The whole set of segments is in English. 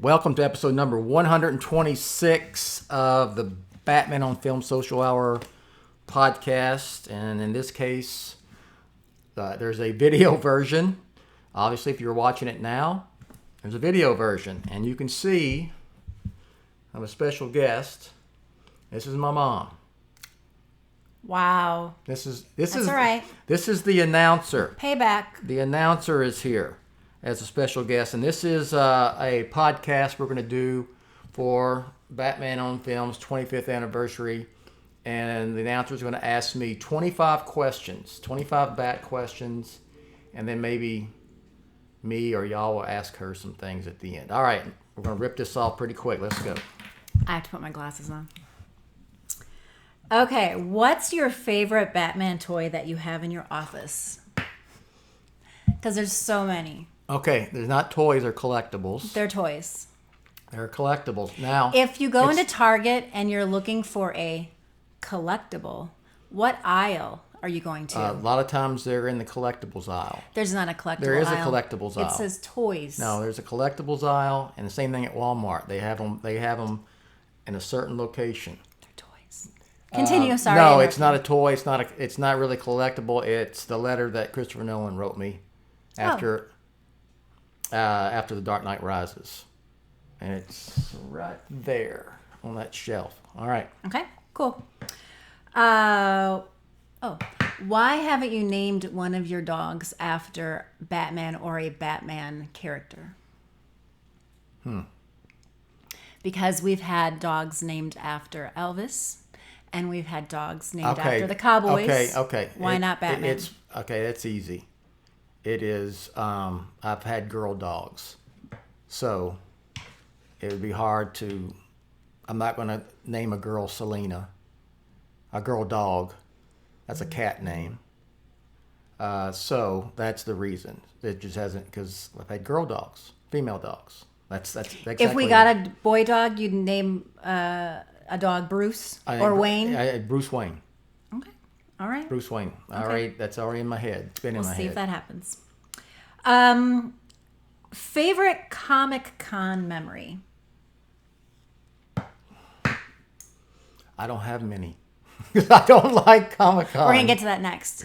Welcome to episode number 126 of the Batman on Film Social Hour podcast. And in this case, there's a video version. Obviously, if you're watching it now, there's a video version. And you can see I'm a special guest. This is my mom. Wow. This is all right. This is the announcer. Payback. The announcer is here as a special guest, and this is a podcast we're going to do for Batman on Film's 25th anniversary. And the announcer is going to ask me 25 questions, 25 Bat questions, and then maybe me or y'all will ask her some things at the end. All right, we're going to rip this off pretty quick. Let's go. I have to put my glasses on. Okay, what's your favorite Batman toy that you have in your office? Because there's so many. Okay, there's not toys or collectibles. They're toys. They're collectibles. Now, if you go into Target and you're looking for a collectible, what aisle are you going to? A lot of times they're in the collectibles aisle. There's not a collectible aisle. There is a collectibles aisle. It says toys. No, there's a collectibles aisle, and the same thing at Walmart. They have them in a certain location. They're toys. Continue. Sorry. No, it's not a toy. It's not really collectible. It's the letter that Christopher Nolan wrote me after The Dark Knight Rises, and it's right there on that shelf. All right. Okay. Cool. Why haven't you named one of your dogs after Batman or a Batman character? Because we've had dogs named after Elvis, and we've had dogs named after the Cowboys. Okay. Why not Batman? That's easy. It is, I've had girl dogs, so it would be hard to, I'm not going to name a girl Selena, a girl dog. That's a cat name. So that's the reason. It just hasn't, because I've had girl dogs, female dogs. That's exactly. If we got a boy dog, you'd name a dog Bruce or Wayne? Bruce Wayne. Okay. All right. Bruce Wayne. Okay. That's already in my head. It's been in my head. We'll see if that happens. Favorite Comic Con memory? I don't have many. I don't like Comic Con. We're going to get to that next.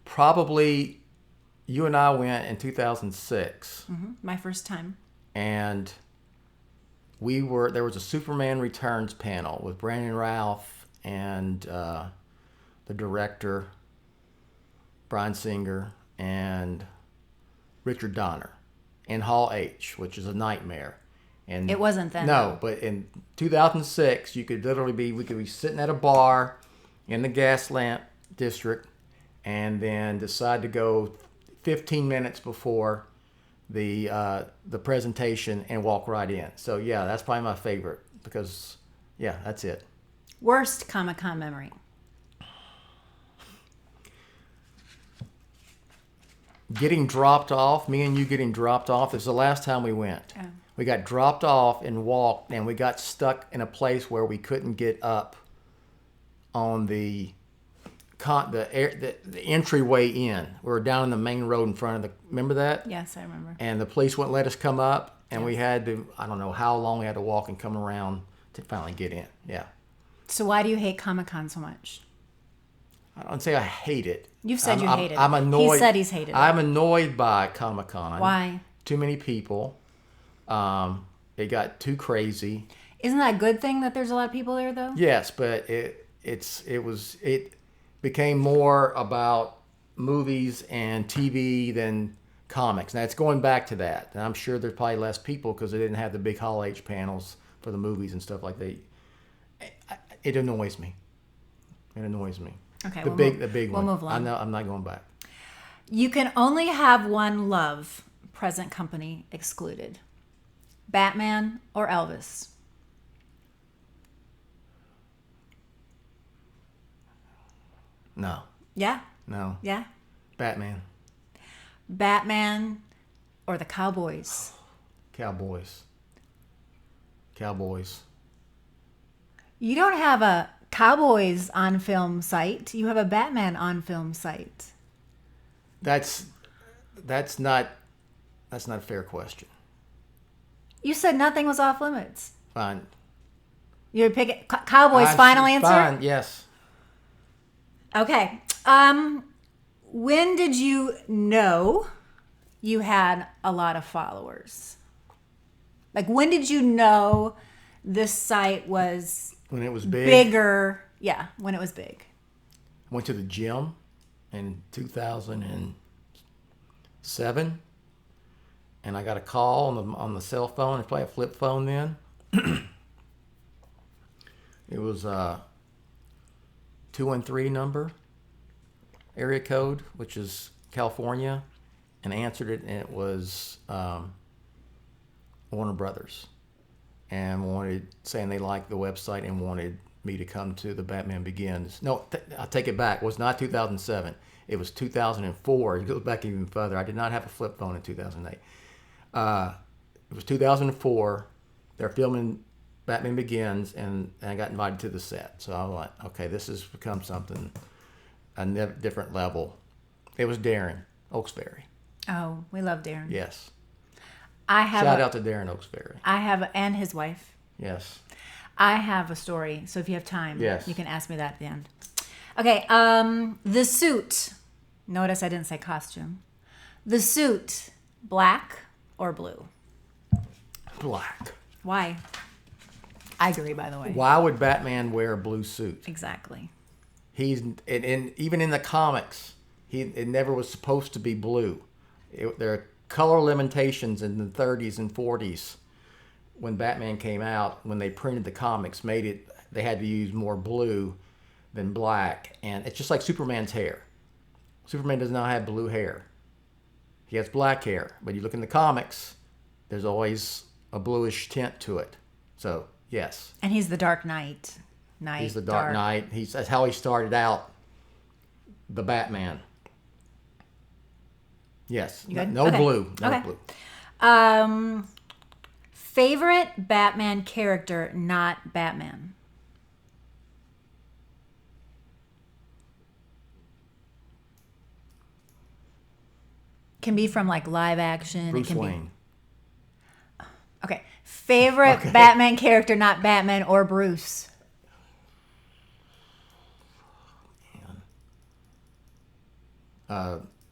Probably you and I went in 2006. Mm-hmm. My first time. And there was a Superman Returns panel with Brandon Routh and the director, Bryan Singer, and Richard Donner in Hall H, which is a nightmare. And it wasn't then. No, but in 2006, we could be sitting at a bar in the Gaslamp district and then decide to go 15 minutes before the presentation and walk right in. So yeah, that's probably my favorite because yeah, that's it. Worst Comic-Con memory? Getting dropped off, me and you getting dropped off. This is the last time we went. Oh. We got dropped off and walked, and we got stuck in a place where we couldn't get up on the entryway in. We were down in the main road in front of remember that? Yes, I remember. And the police wouldn't let us come up, and we had to, I don't know how long we had to walk and come around to finally get in. Yeah. So why do you hate Comic-Con so much? I don't say I hate it. You've said you hate it. I'm annoyed. He said he's hated it. I'm annoyed by Comic-Con. Why? Too many people. It got too crazy. Isn't that a good thing that there's a lot of people there, though? Yes, but it became more about movies and TV than comics. Now it's going back to that, and I'm sure there's probably less people because they didn't have the big Hall H panels for the movies and stuff like that. It annoys me. It annoys me. Okay, the big one. We'll move along. I'm not going back. You can only have one love, present company excluded. Batman or Elvis? No. Yeah. No. Yeah. Batman. Batman or the Cowboys? Cowboys. You don't have a Cowboys on film site. You have a Batman on film site. That's That's not a fair question. You said nothing was off limits. Fine. You're picking Cowboys' final answer? Fine, yes. Okay. When did you know you had a lot of followers? Like, when did you know this site was When it was big. bigger? Yeah, when it was big. Went to the gym in 2007, and I got a call on the cell phone. It's probably a flip phone then. It was a 213 number, area code, which is California, and I answered it, and it was Warner Brothers, and saying they liked the website and wanted me to come to the Batman Begins. No, I'll take it back. It was not 2007. It was 2004. It goes back even further. I did not have a flip phone in 2008. It was 2004. They're filming Batman Begins, and I got invited to the set. So I was like, okay, this has become something, a different level. It was Darren Oaksbury. Oh, we love Darren. Yes. Shout out to Darren Oaksbury. And his wife. Yes. I have a story, so if you have time, yes, you can ask me that at the end. Okay, the suit. Notice I didn't say costume. The suit, black or blue? Black. Why? I agree, by the way. Why would Batman wear a blue suit? Exactly. Even in the comics, it never was supposed to be blue. There are color limitations in the 30s and 40s when Batman came out. When they printed the comics, they had to use more blue than black, and it's just like Superman's hair. Superman does not have blue hair. He has black hair, but you look in the comics, there's always a bluish tint to it. So yes. And he's the Dark Knight. He's the Dark Knight. That's how he started out the Batman. Yes. No okay. blue. No okay. blue. Favorite Batman character, not Batman? Can be from like live action. Bruce Wayne. Okay. Favorite Batman character, not Batman or Bruce?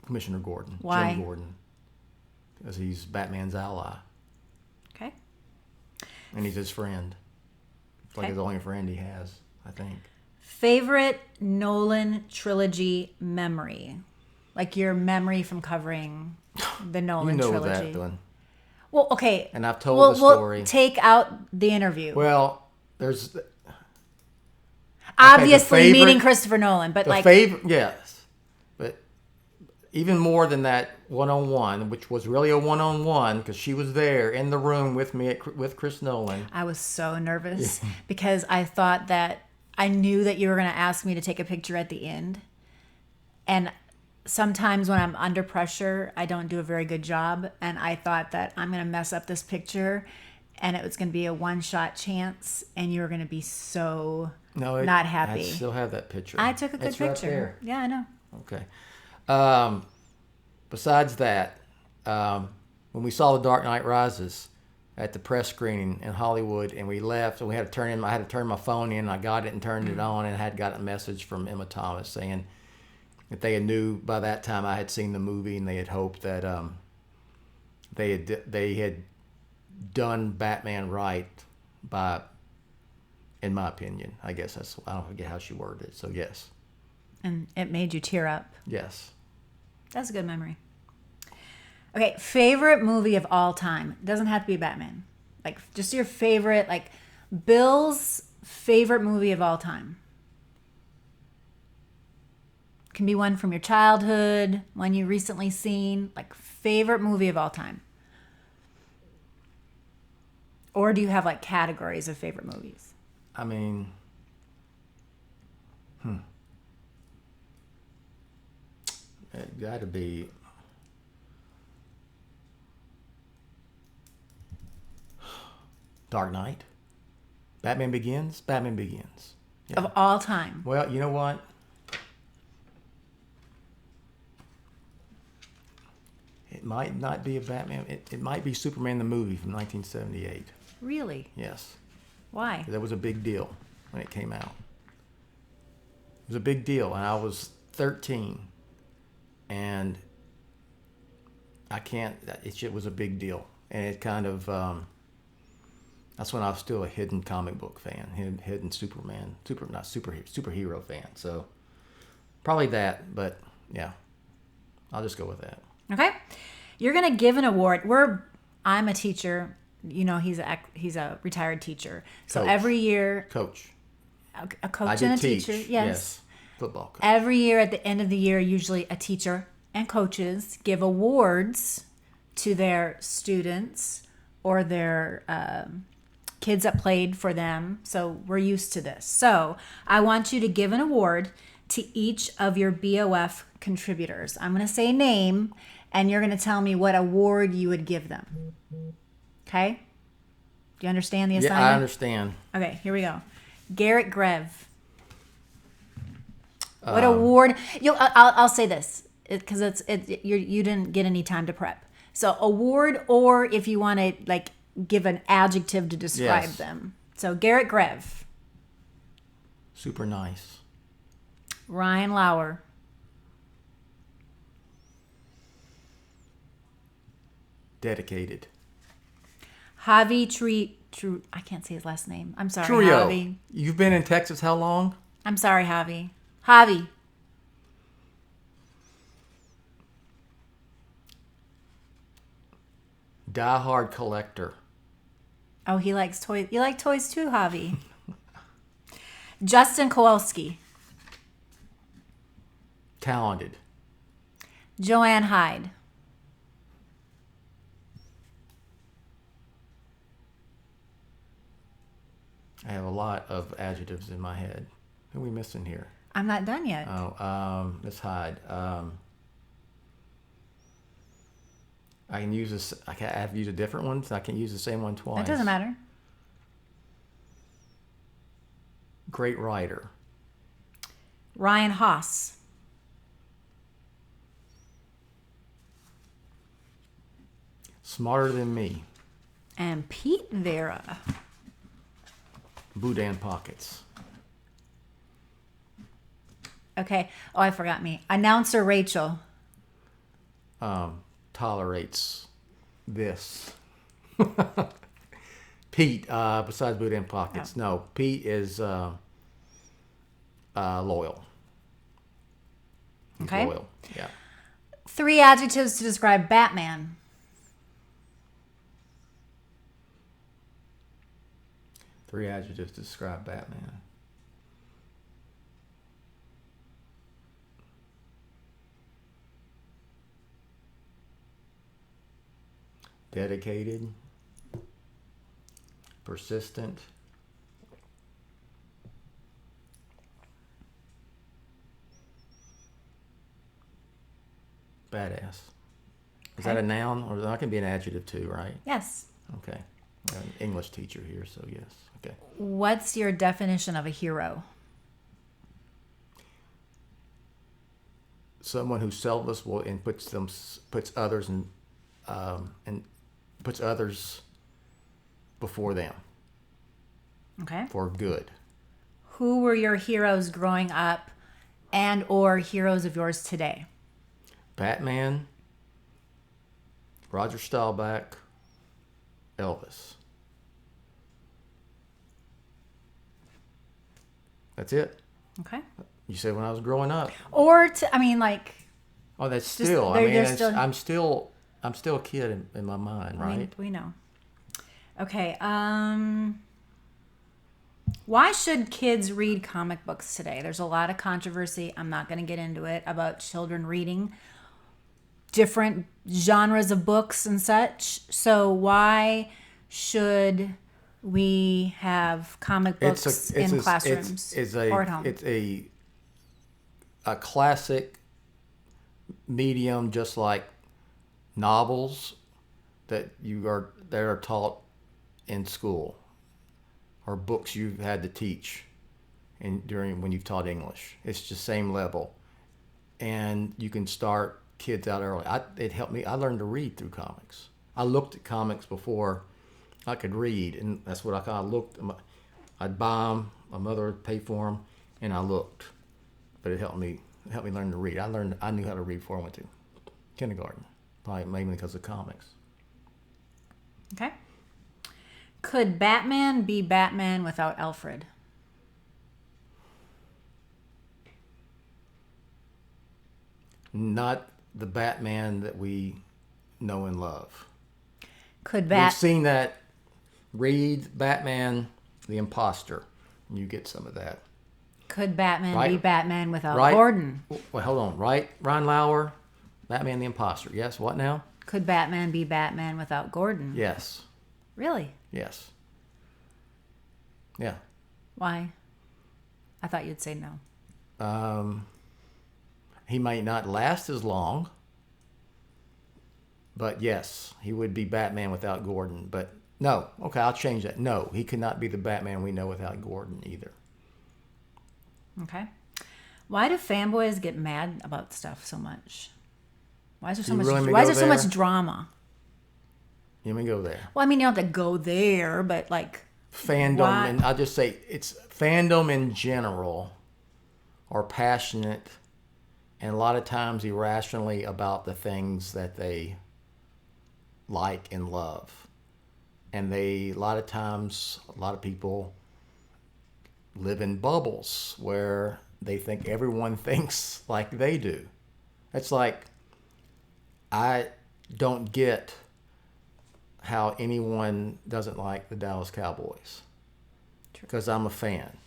Commissioner Gordon. Why? Jim Gordon. Because he's Batman's ally. Okay. And he's his friend. It's like his only friend he has, I think. Favorite Nolan trilogy memory? Like your memory from covering the Nolan trilogy. That one. Well, okay. And I've told the story. We'll take out the interview. Well, there's... Obviously meeting Christopher Nolan, but yes. But even more than that one-on-one, which was really a one-on-one, because she was there in the room with me, with Chris Nolan. I was so nervous because I thought that I knew that you were going to ask me to take a picture at the end. And sometimes when I'm under pressure, I don't do a very good job. And I thought that I'm going to mess up this picture and it was going to be a one-shot chance. And you were going to be so not happy. I still have that picture. I took a good picture. Right there. Yeah, I know. Okay. Besides that, when we saw The Dark Knight Rises at the press screening in Hollywood, and we left, and I had to turn my phone in. I got it and turned it on, and I had got a message from Emma Thomas saying that they knew by that time I had seen the movie, and they had hoped that they had done Batman right by, in my opinion. I guess I don't forget how she worded it. So yes. And it made you tear up. Yes. That's a good memory. Okay, favorite movie of all time. Doesn't have to be Batman. Like, just your favorite, like, Bill's favorite movie of all time. Can be one from your childhood, one you recently seen. Like, favorite movie of all time. Or do you have, like, categories of favorite movies? I mean... It got to be... Dark Knight. Batman Begins. Batman Begins. Yeah. Of all time. Well, you know what? It might not be a Batman. It might be Superman the movie from 1978. Really? Yes. Why? That was a big deal when it came out. It was a big deal, and I was 13, and it was a big deal, and it kind of that's when I was still a hidden comic book fan, hidden superhero fan. So probably that, but yeah, I'll just go with that. Okay. You're going to give an award. I'm a teacher. You know, he's a retired teacher. So Coach. every year, Coach. a coach I did and a teach. teacher. Yes. Football coach. Every year at the end of the year, usually a teacher and coaches give awards to their students or their kids that played for them. So we're used to this. So I want you to give an award to each of your BOF contributors. I'm going to say a name, and you're going to tell me what award you would give them. Okay? Do you understand the assignment? Yeah, I understand. Okay, here we go. Garrett Grev. What award? I'll say this because you didn't get any time to prep. So award, or if you want to like give an adjective to describe them. So Garrett Grev. Super nice. Ryan Lauer. Dedicated. Javi I can't say his last name. I'm sorry, Trio. Javi. You've been in Texas how long? I'm sorry, Javi. Javi. Die-hard collector. Oh, he likes toys. You like toys too, Javi. Justin Kowalski. Talented. Joanne Hyde. I have a lot of adjectives in my head. Who are we missing here? I'm not done yet. Oh, Miss Hyde. I can use this. I have to use a different one. So I can use the same one twice. That doesn't matter. Great writer. Ryan Haas. Smarter than me. And Pete Vera. Boudin pockets. Okay. Oh, I forgot me. Announcer Rachel. Tolerates this. Pete, besides Boudin pockets. No, Pete is loyal. He's Okay. loyal. Yeah. 3 adjectives to describe Batman. Three adjectives to describe Batman. Dedicated. Persistent. Badass. Is that a noun? Or that can be an adjective too, right? Yes. Okay. We're an English teacher here, so yes. Okay. What's your definition of a hero? Someone who's selfless and puts others before them. Okay. For good. Who were your heroes growing up and or heroes of yours today? Batman, Roger Staubach, Elvis. That's it. Okay. You said when I was growing up. Or Oh, that's still. I'm still a kid in my mind, right? We know. Okay. Why should kids read comic books today? There's a lot of controversy. I'm not going to get into it about children reading different genres of books and such. So why should we have comic books in classrooms or at home? It's a classic medium, just like novels that are taught in school, or books you've had to teach when you've taught English. It's just same level, and you can start kids out early. It helped me. I learned to read through comics. I looked at comics before I could read, and that's what I kind of looked. I'd buy them. My mother would pay for them, and I looked. But it helped me learn to read. I knew how to read before I went to kindergarten, probably mainly because of comics. Okay. Could Batman be Batman without Alfred? Not the Batman that we know and love. Could We've seen that. Read Batman, the Imposter, and you get some of that. Could Batman Right. be Batman without Right. Gordon? Well, hold on. Right, Ron Lauer, Batman, the Imposter. Yes. What now? Could Batman be Batman without Gordon? Yes. Really? Yes. Yeah. Why? I thought you'd say no. He might not last as long, but yes, he would be Batman without Gordon. But no, okay, I'll change that. No, he could not be the Batman we know without Gordon either. Okay. Why do fanboys get mad about stuff so much? Why is there so You much? really want me to Why is go there so there? much drama? Let me go there. Well, I mean, you don't have to go there, but like, Fandom, why? and I'll just say it's fandom in general are passionate and a lot of times irrationally about the things that they like and love. And a lot of times, a lot of people live in bubbles where they think everyone thinks like they do. It's like, I don't get how anyone doesn't like the Dallas Cowboys because I'm a fan.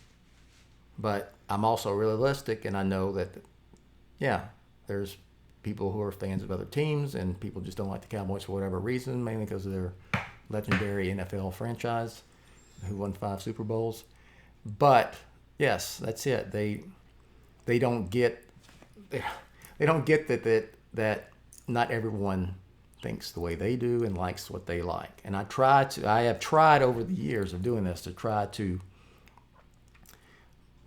But I'm also realistic, and I know that, yeah, there's people who are fans of other teams, and people just don't like the Cowboys for whatever reason, mainly because of their legendary NFL franchise who won 5 Super Bowls. But yes, that's it. They don't get that not everyone thinks the way they do and likes what they like. And I have tried over the years of doing this to try to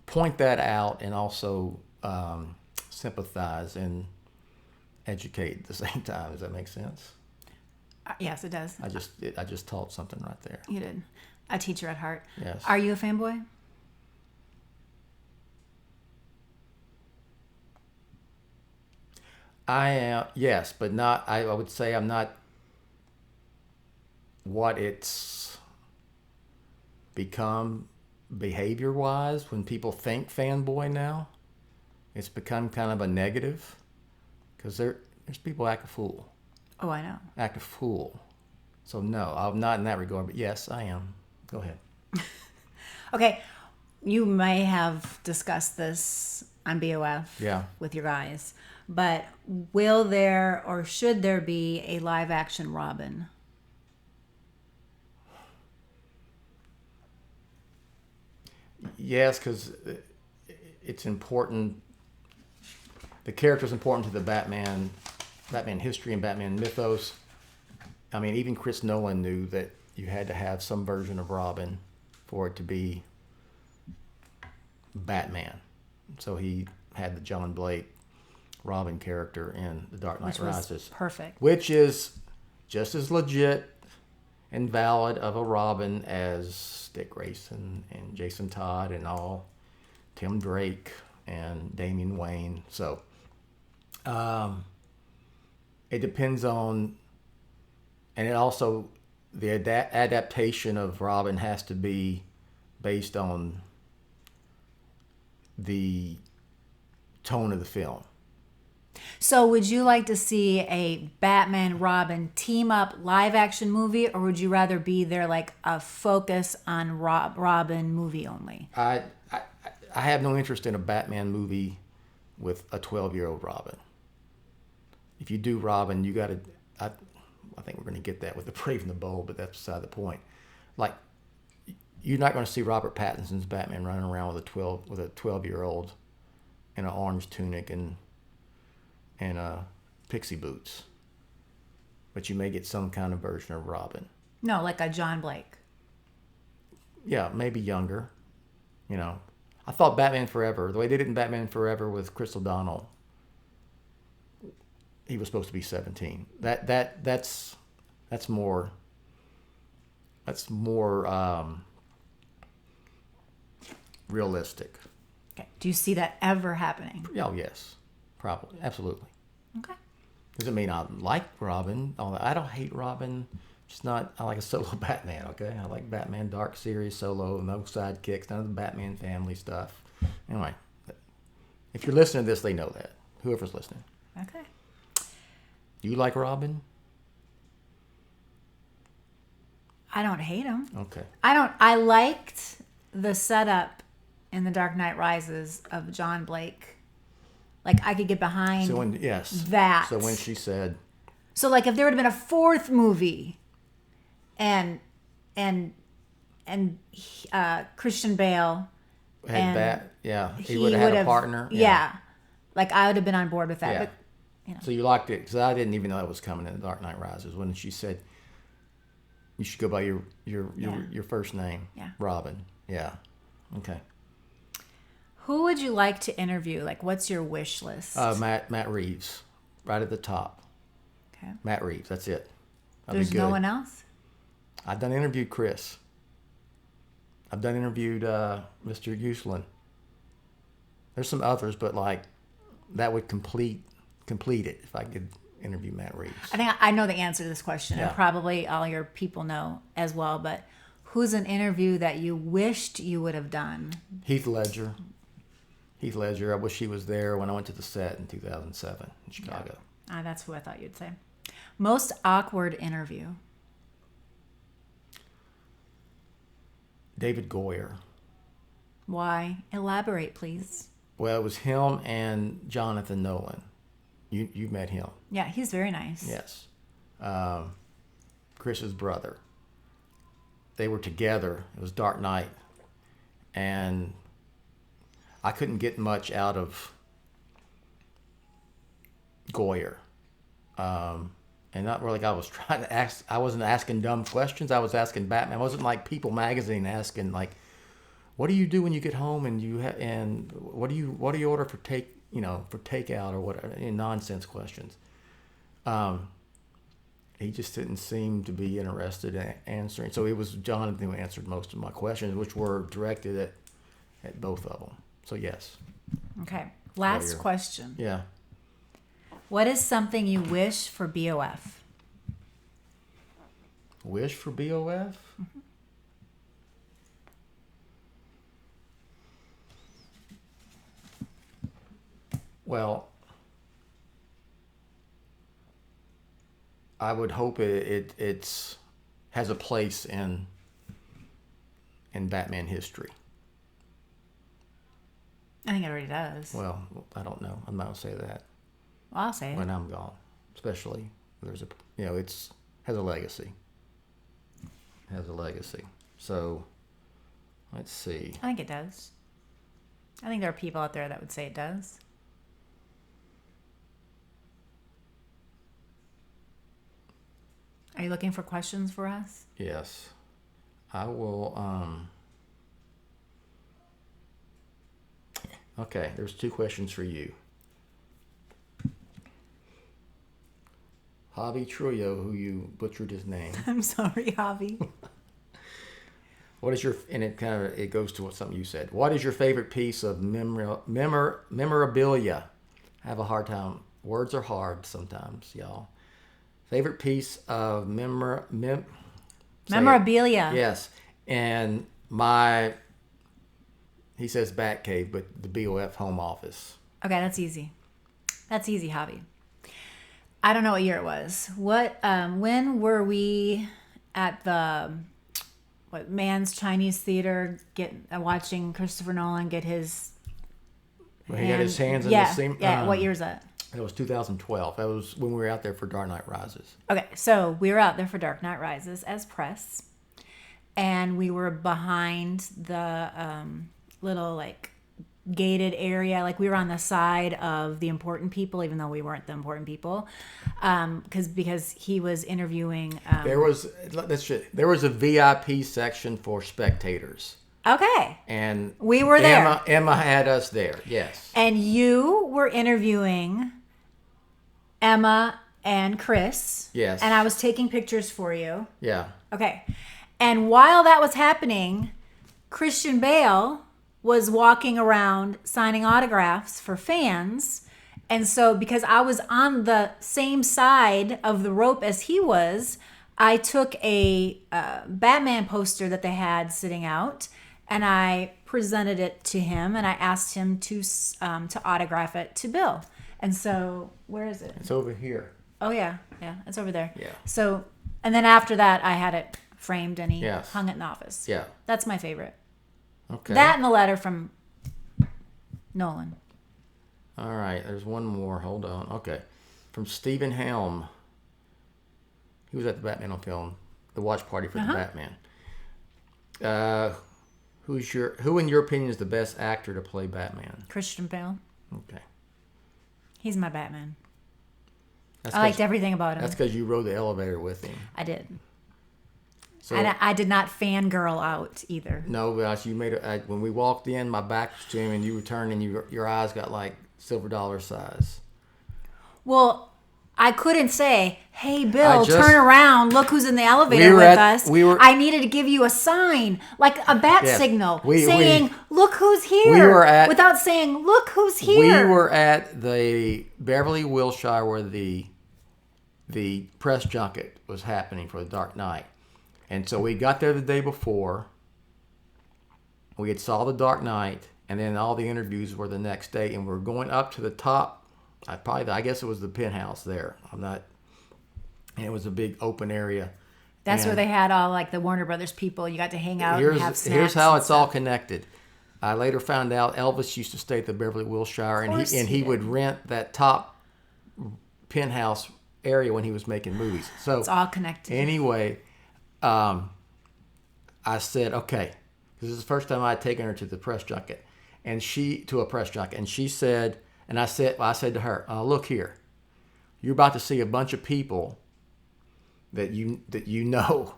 point that out and also sympathize and educate at the same time. Does that make sense? Yes, it does. I just taught something right there. You did. A teacher at heart. Yes. Are you a fanboy? I am, yes, but not. I would say I'm not what it's become behavior-wise. When people think fanboy now, it's become kind of a negative because there's people act a fool. Oh, I know. Act a fool. So no, I'm not in that regard. But yes, I am. Go ahead. Okay, you may have discussed this on BOF Yeah. with your guys, but will there or should there be a live action Robin? Yes, because it's important. The character's important to the Batman history and Batman mythos. I mean, even Chris Nolan knew that you had to have some version of Robin for it to be Batman. So he had the John Blake Robin character in The Dark Knight Which was Rises. perfect. Which is just as legit and valid of a Robin as Dick Grayson and Jason Todd and all, Tim Drake and Damian Wayne. So it depends on, and it also, the adaptation of Robin has to be based on the tone of the film. So would you like to see a Batman Robin team up live action movie, or would you rather be there like a focus on Robin movie only? I have no interest in a Batman movie with a 12-year-old Robin. If you do Robin, you got to. I think we're going to get that with The Brave and the Bold, but that's beside the point. Like, you're not going to see Robert Pattinson's Batman running around with a 12-year-old in an orange tunic and pixie boots. But you may get some kind of version of Robin. No, like a John Blake. Yeah, maybe younger. You know, I thought Batman Forever, the way they did in Batman Forever with Chris O'Donnell, he was supposed to be 17. That's more realistic. Okay. Do you see that ever happening? Oh yes, probably, absolutely. Okay. Doesn't mean I like Robin. I don't hate Robin. Just not. I like a solo Batman. Okay, I like Batman Dark Series solo, no sidekicks, none of the Batman family stuff. Anyway, if you're listening to this, they know that. Whoever's listening. Okay. Do you like Robin? I don't hate him. Okay. I liked the setup in The Dark Knight Rises of John Blake. Like, I could get behind that. So when she said... So, like, if there would have been a fourth movie and Christian Bale... he would have had a partner. Yeah. Like, I would have been on board with that. Yeah. But, you know. So you liked it, because I didn't even know it was coming in The Dark Knight Rises. When she said, you should go by your first name. Yeah. Robin. Yeah. Okay. Who would you like to interview? Like, what's your wish list? Matt Reeves, right at the top. Okay. Matt Reeves, that's it. There's no one else? I've done interviewed Chris. I've done interviewed Mr. Uslan. There's some others, but like that would complete it if I could interview Matt Reeves. I think I know the answer to this question, Yeah. and probably all your people know as well. But who's an interview that you wished you would have done? Heath Ledger. I wish he was there when I went to the set in 2007 in Chicago. Yeah. That's who I thought you'd say. Most awkward interview? David Goyer. Why? Elaborate, please. Well, it was him and Jonathan Nolan. You've met him. Yeah, he's very nice. Yes. Chris's brother. They were together. It was Dark Knight. And I couldn't get much out of Goyer. And not really like I was trying to ask. I wasn't asking dumb questions. I was asking Batman. I wasn't like People Magazine asking like, what do you do when you get home and what do you order for takeout or whatever, nonsense questions. He just didn't seem to be interested in answering. So it was Jonathan who answered most of my questions, which were directed at both of them. So yes. Okay. Last question. Yeah. What is something you wish for BOF? Wish for BOF? Mm-hmm. Well, I would hope it has a place in Batman history. I think it already does. Well, I don't know. I'm not gonna say that. Well, I'll say it. When I'm gone, especially it's has a legacy. So, let's see. I think it does. I think there are people out there that would say it does. Are you looking for questions for us? Yes. I will, okay, there's 2 questions for you. Javi Trullo, who you butchered his name. I'm sorry, Javi. What is it goes to something you said. What is your favorite piece of memorabilia? I have a hard time. Words are hard sometimes, y'all. Favorite piece of memorabilia. Yes. And he says Batcave, but the BOF home office. Okay, that's easy. That's easy, Javi. I don't know what year it was. When were we at the Mann's Chinese Theater watching Christopher Nolan get his He got his hands in the same. Yeah, what year is that? It was 2012. That was when we were out there for Dark Knight Rises. Okay, so we were out there for Dark Knight Rises as press, and we were behind the little like gated area. Like we were on the side of the important people, even though we weren't the important people, because he was interviewing. There was a VIP section for spectators. Okay. And we were there. Emma had us there. Yes. And you were interviewing Emma and Chris. Yes. And I was taking pictures for you. Yeah. Okay. And while that was happening, Christian Bale was walking around signing autographs for fans. And so because I was on the same side of the rope as he was, I took a Batman poster that they had sitting out, and I presented it to him, and I asked him to autograph it to Bill. And so, where is it? It's over here. Oh yeah, it's over there. Yeah. So, and then after that, I had it framed, and he Yes. hung it in the office. Yeah. That's my favorite. Okay. That and the letter from Nolan. All right. There's one more. Hold on. Okay. From Stephen Helm. He was at the Batman on film, the watch party for the Batman. Who in your opinion is the best actor to play Batman? Christian Bale. Okay. He's my Batman. That's I liked everything about him. That's because you rode the elevator with him. I did. So, And I did not fangirl out either. no, but you made it. When we walked in, my back was to him, and you returned, and your eyes got like silver dollar size. Well, I couldn't say, "Hey, Bill, just- turn around. Look who's in the elevator We were with at- us." we were- I needed to give you a sign, like a bat Yes. signal, We- saying, "Look who's here," We were at- without saying, "Look who's here." We were at the Beverly Wilshire where the press junket was happening for the Dark Knight. And so we got there the day before. We had saw the Dark Knight, and then all the interviews were the next day. And we're going up to the top. I guess it was the penthouse there. And it was a big open area. That's where And they had all like the Warner Brothers people. You got to hang out and have snacks. Here's how and it's all stuff. connected. I later found out Elvis used to stay at the Beverly Wilshire, and course he he would did. rent that top penthouse area when he was making movies. So It's all connected. anyway, I said, okay, this is the first time I had taken her to the press junket, and she said, and I said to her, look here, you're about to see a bunch of people that you know.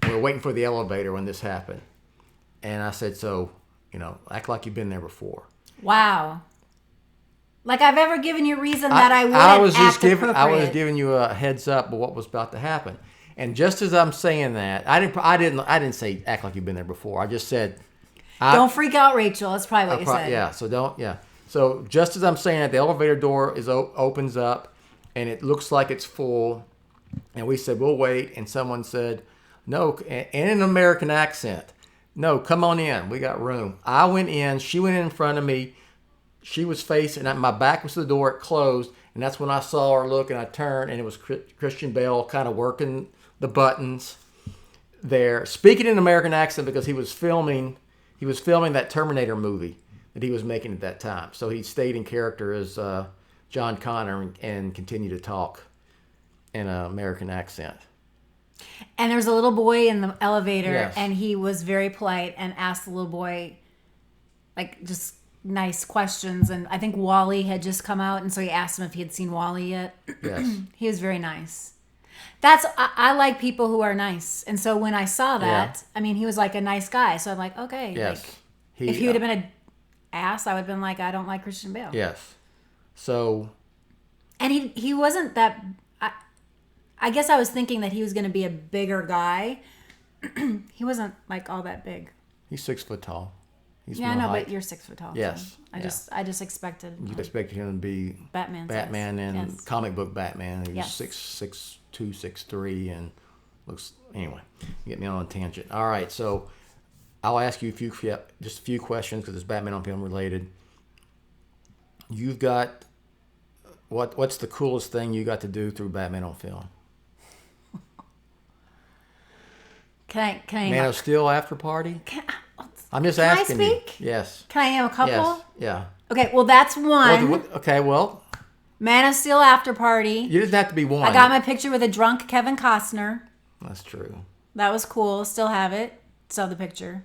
We're waiting for the elevator when this happened, and I said, so act like you've been there before. Wow. Like I've ever given you reason that I wouldn't I was just appropriate. I was giving you a heads up of what was about to happen. And just as I'm saying that, I didn't say act like you've been there before. I just said, Don't freak out, Rachel. That's probably what you said. yeah. So don't, yeah. So just as I'm saying that, the elevator door opens up, and it looks like it's full, and we said we'll wait, and someone said, no, and in an American accent, no, come on in, we got room. I went in, she went in front of me, she was facing, my back was to the door, it closed, and that's when I saw her look, and I turned, and it was Christian Bale kind of working the buttons there, speaking in an American accent because he was filming that Terminator movie that he was making at that time. So he stayed in character as John Connor and continued to talk in an American accent. And there was a little boy in the elevator, Yes. and he was very polite and asked the little boy, like, just nice questions. And I think Wally had just come out, and so he asked him if he had seen Wally yet. Yes. He was very nice. I like people who are nice. And so when I saw that, I mean, he was like a nice guy. So I'm like, okay. Yes. Like, if he would have been an ass, I would have been like, I don't like Christian Bale. Yes. So. And he wasn't that. I guess I was thinking that he was going to be a bigger guy. He wasn't like all that big. He's 6 foot tall. He's Yeah, I more know, height. but you're 6 foot tall. Yes, So I just expected You'd expected him to be Batman and yes. comic book Batman. He was Yes. 6'2", 6'3", and looks. Anyway, you get me on a tangent. All right, so I'll ask you just a few questions because it's Batman on film related. You've got what's the coolest thing you got to do through Batman on film? Can I Man of Steel after party? I'm just Can I asking speak? you. Yes. Can I name a couple? Yes. Yeah. Okay, well that's one. Okay. Well, Man of Steel after party. you didn't have to be one. I got my picture with a drunk Kevin Costner. That's true. That was cool. Still have it. Still have the picture.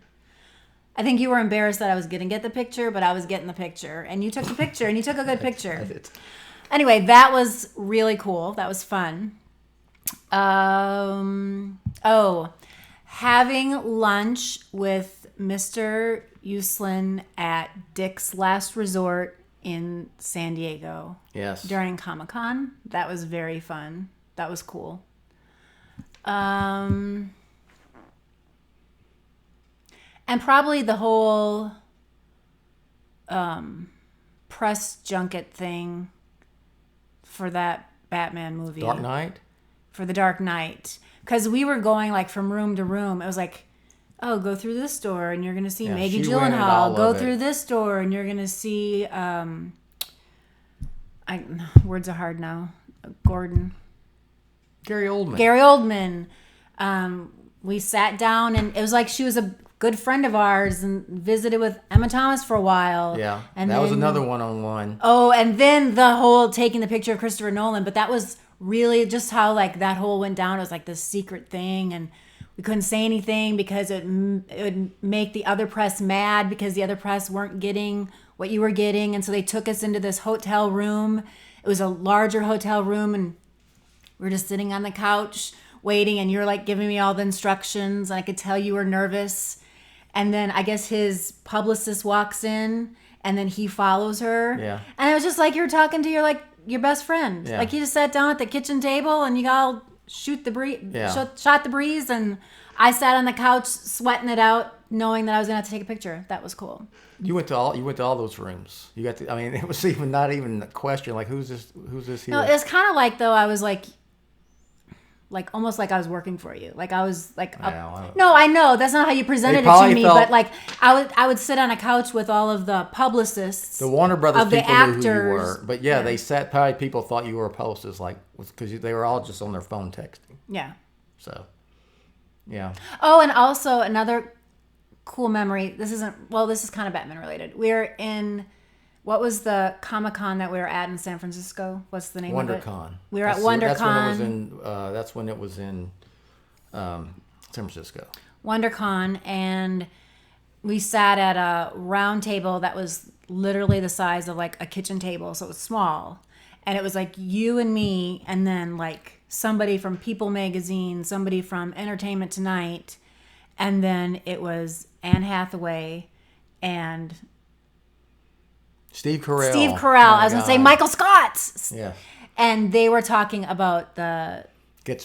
I think you were embarrassed that I was going to get the picture, but I was getting the picture. And you took the picture, and you took a good picture. Anyway, that was really cool. That was fun. Having lunch with Mr. Uslan at Dick's Last Resort in San Diego. Yes. During Comic-Con. That was very fun. That was cool. And probably the whole press junket thing for that Batman movie. Dark Knight? For the Dark Knight. Because we were going like from room to room. It was like, oh, go through this door and you're going to see Maggie Gyllenhaal. Go through this door and you're going to see, words are hard now. Gary Oldman. Gary Oldman. We sat down and it was like she was a good friend of ours and visited with Emma Thomas for a while. Yeah. And that was another one-on-one. Oh, and then the whole taking the picture of Christopher Nolan. But that was really just how like that whole went down. It was like this secret thing and we couldn't say anything because it would make the other press mad because the other press weren't getting what you were getting. And so they took us into this hotel room. It was a larger hotel room and we were just sitting on the couch waiting and you're like giving me all the instructions and I could tell you were nervous. And then I guess his publicist walks in and then he follows her. Yeah. And it was just like you were talking to your best friend. Yeah. Like you just sat down at the kitchen table and you all shot the breeze and I sat on the couch sweating it out knowing that I was going to have to take a picture. That was cool. You went to all those rooms. You got to, I mean, it was even not even a question like who's this here? No, it was kind of like though I was like almost like I was working for you. Like I was like, no, I know that's not how you presented it to me, but like I would sit on a couch with all of the publicists, the Warner Brothers of the people actors. knew who you were, but yeah, they sat. Probably people thought you were a publicist, like because they were all just on their phone texting. Yeah. So, yeah. Oh, and also another cool memory. This is kind of Batman related. We're in. What was the Comic-Con that we were at in San Francisco? What's the name of it? WonderCon. We were at WonderCon. That's when it was in San Francisco. WonderCon, and we sat at a round table that was literally the size of like a kitchen table, so it was small. And it was like you and me, and then like somebody from People Magazine, somebody from Entertainment Tonight, and then it was Anne Hathaway and Steve Carell. I was going to say Michael Scott. Yeah. And they were talking about the Get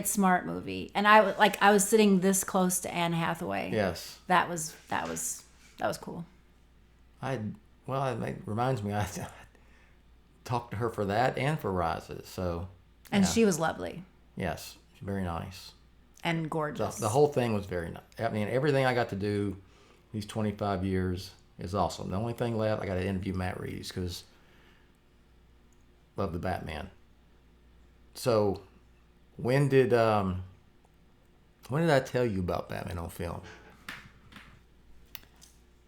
Smart movie. And I was sitting this close to Anne Hathaway. Yes. That was cool. It reminds me I talked to her for that and for Rises. So And she was lovely. Yes. She's very nice. And gorgeous. The whole thing was very nice. I mean, everything I got to do these 25 years is awesome. The only thing left, I got to interview Matt Reeves because love the Batman. So, when did I tell you about Batman on film?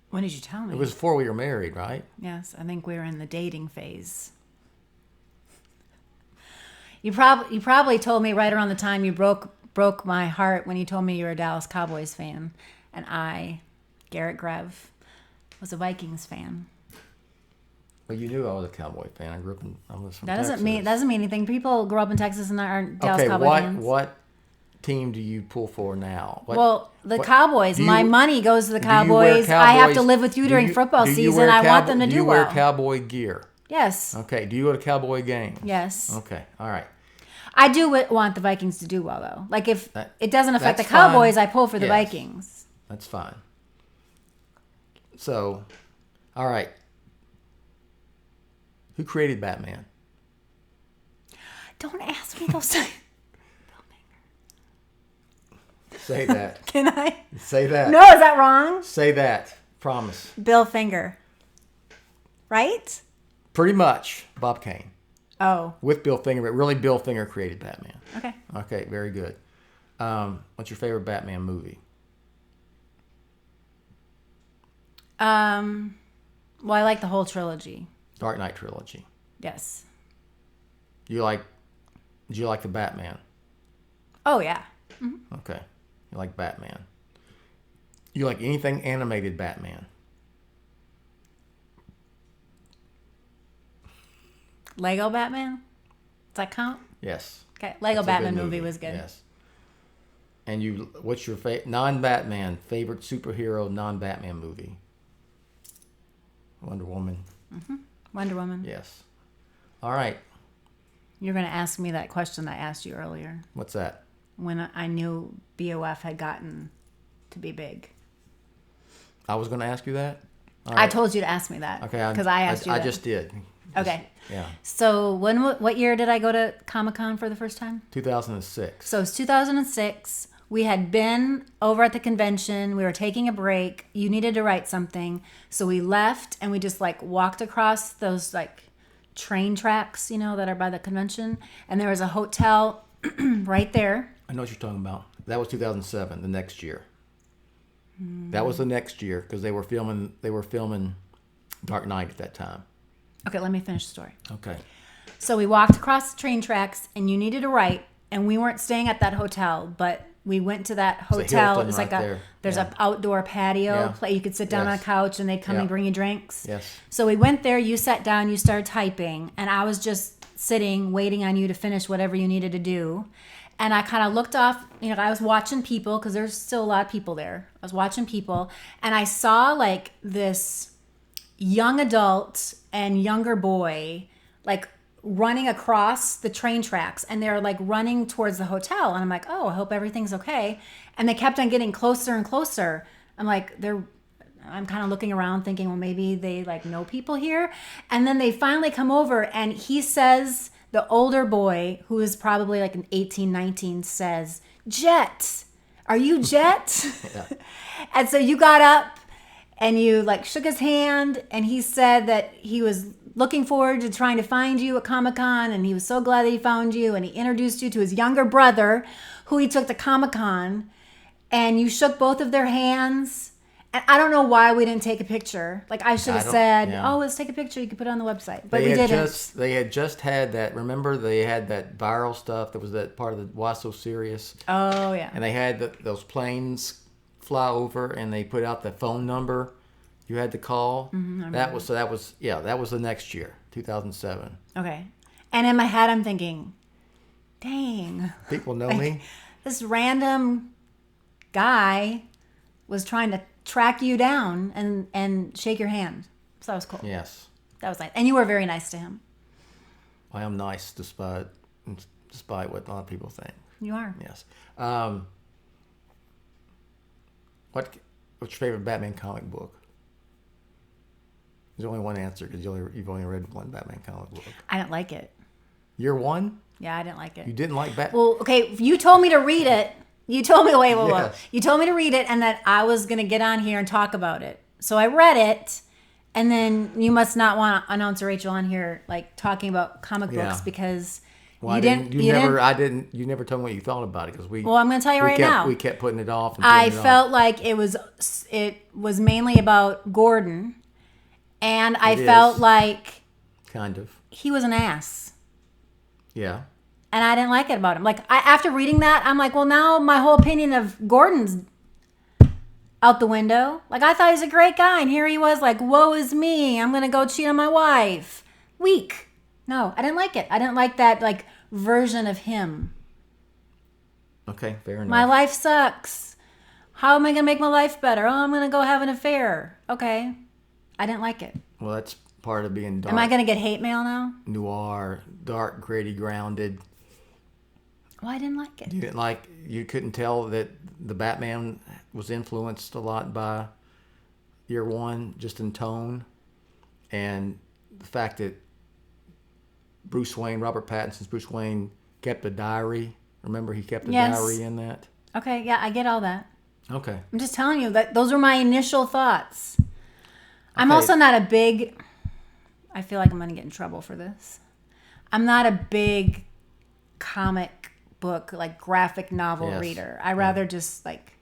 When did you tell me? It was before we were married, right? Yes, I think we were in the dating phase. You probably told me right around the time you broke my heart when you told me you were a Dallas Cowboys fan, and I, Garrett Grev, was a Vikings fan. Well, you knew I was a Cowboy fan. I was from That Texas. doesn't mean anything. People grow up in Texas and aren't Dallas Cowboy fans. What team do you pull for now? Cowboys. My money goes to the Cowboys. I have to live with you during football season. I want them to do well. Do you wear Cowboy gear? Yes. Okay. Do you go to Cowboy games? Yes. Okay. All right. I do want the Vikings to do well, though. Like, if it doesn't affect the Cowboys, fine. I pull for the Vikings. That's fine. So, all right. Who created Batman? Don't ask me those things. Say that. Can I? Say that. No, is that wrong? Say that. Promise. Bill Finger. Right? Pretty much. Bob Kane. Oh. With Bill Finger, but really Bill Finger created Batman. Okay. Okay, very good. What's your favorite Batman movie? Well, I like the whole trilogy. Dark Knight trilogy. Yes. Did you like the Batman? Oh, yeah. Mm-hmm. Okay. You like Batman. You like anything animated Batman? Lego Batman? Does that count? Yes. Okay. Lego Batman movie was good. Yes. And what's your non-Batman favorite superhero non-Batman movie? Wonder Woman. Mm-hmm. Wonder Woman. Yes. All right. You're going to ask me that question I asked you earlier. What's that? When I knew BOF had gotten to be big. I was going to ask you that? All I right. told you to ask me that. Okay. Because I asked you I that. just did. Okay. Yeah. So what year did I go to Comic-Con for the first time? 2006. So it's 2006. We had been over at the convention. We were taking a break. You needed to write something. So we left and we just like walked across those like train tracks, you know, that are by the convention. And there was a hotel right there. I know what you're talking about. That was 2007, the next year. That was the next year because they were filming Dark Knight at that time. Okay, let me finish the story. Okay. So we walked across the train tracks and you needed to write, and we weren't staying at that hotel, but we went to that hotel. Hilton It's right like there. there's Yeah. an outdoor patio Yeah. place. You could sit down on a Yes. couch and they'd come Yeah. and bring you drinks. Yes. So we went there, you sat down, you started typing, and I was just sitting waiting on you to finish whatever you needed to do. And I kind of looked off, you know, I was watching people because there's still a lot of people there. I was watching people and I saw like this young adult and younger boy like running across the train tracks, and they're like running towards the hotel. And I'm like, oh, I hope everything's okay. And they kept on getting closer and closer. I'm kind of looking around thinking, well, maybe they like know people here. And then they finally come over and he says, the older boy, who is probably like an 18, 19, says, Jett, are you Jett? Yeah. And so you got up and you like shook his hand, and he said that he was looking forward to trying to find you at Comic-Con, and he was so glad that he found you, and he introduced you to his younger brother who he took to Comic-Con, and you shook both of their hands. And I don't know why we didn't take a picture. Like I should have said, yeah. oh, let's take a picture. You could put it on the website. But They we had didn't. They had just had that. Remember, they had that viral stuff that was that part of the Why So Serious, Oh, yeah. and they had those planes fly over, and they put out the phone number you had to call. That was the next year, 2007. Okay. And in my head, I'm thinking, dang. People know me. This random guy was trying to track you down and shake your hand. So that was cool. Yes, That was nice. And you were very nice to him. I am nice despite what a lot of people think. You are. Yes. What's your favorite Batman comic book? There's only one answer because you've only read one Batman comic book. I didn't like it. You're one? Yeah, I didn't like it. You didn't like Batman? Well, okay, you told me to read it. You told me, wait. Yes. You told me to read it and that I was going to get on here and talk about it. So I read it, and then you must not want to announce Rachel on here, like, talking about comic books because Well, you never told me what you thought about it because Well, I'm going to tell you right now. We kept putting it off. And I putting it felt off. like it was mainly about Gordon, and I It felt is. like Kind of. he was an ass. Yeah. And I didn't like it about him. Like, after reading that, I'm like, well, now my whole opinion of Gordon's out the window. Like, I thought he was a great guy, and here he was like, woe is me. I'm going to go cheat on my wife. Weak. No, I didn't like it. I didn't like that, like, version of him. Okay, fair enough. My life sucks. How am I going to make my life better? Oh, I'm going to go have an affair. Okay. I didn't like it. Well, that's part of being dark. Am I going to get hate mail now? Noir, dark, gritty, grounded. Well, I didn't like it. You couldn't tell that the Batman was influenced a lot by Year One, just in tone, and the fact that Robert Pattinson's Bruce Wayne kept a diary. Remember, he kept a diary in that. Okay, yeah, I get all that. Okay. I'm just telling you that those were my initial thoughts. I'm Okay. also not a big, I feel like I'm going to get in trouble for this. I'm not a big comic book, like graphic novel Yes. reader. I rather just like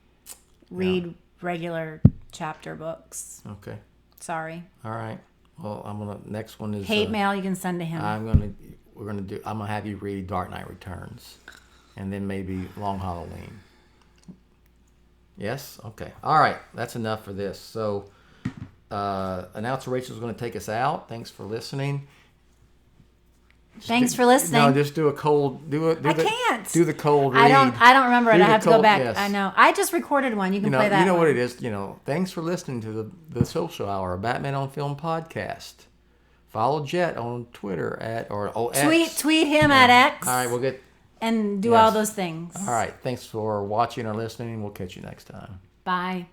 read regular chapter books. Okay. Sorry. All right. Well, next one is Hate mail you can send to him. I'm gonna have you read Dark Knight Returns, and then maybe Long Halloween. Yes. Okay. All right. That's enough for this. So, announcer Rachel's going to take us out. Thanks for listening. Thanks for listening. No, just do a cold. I can't. Do the cold read. I don't remember it. Do I the have to go cold- back. yes. I know. I just recorded one. You can play that. You know one. what it is. Thanks for listening to the Social Hour, a Batman on Film podcast. Follow Jett on Twitter X. Tweet him at X. All right, we'll get. And do all those things. All right, thanks for watching or listening. We'll catch you next time. Bye.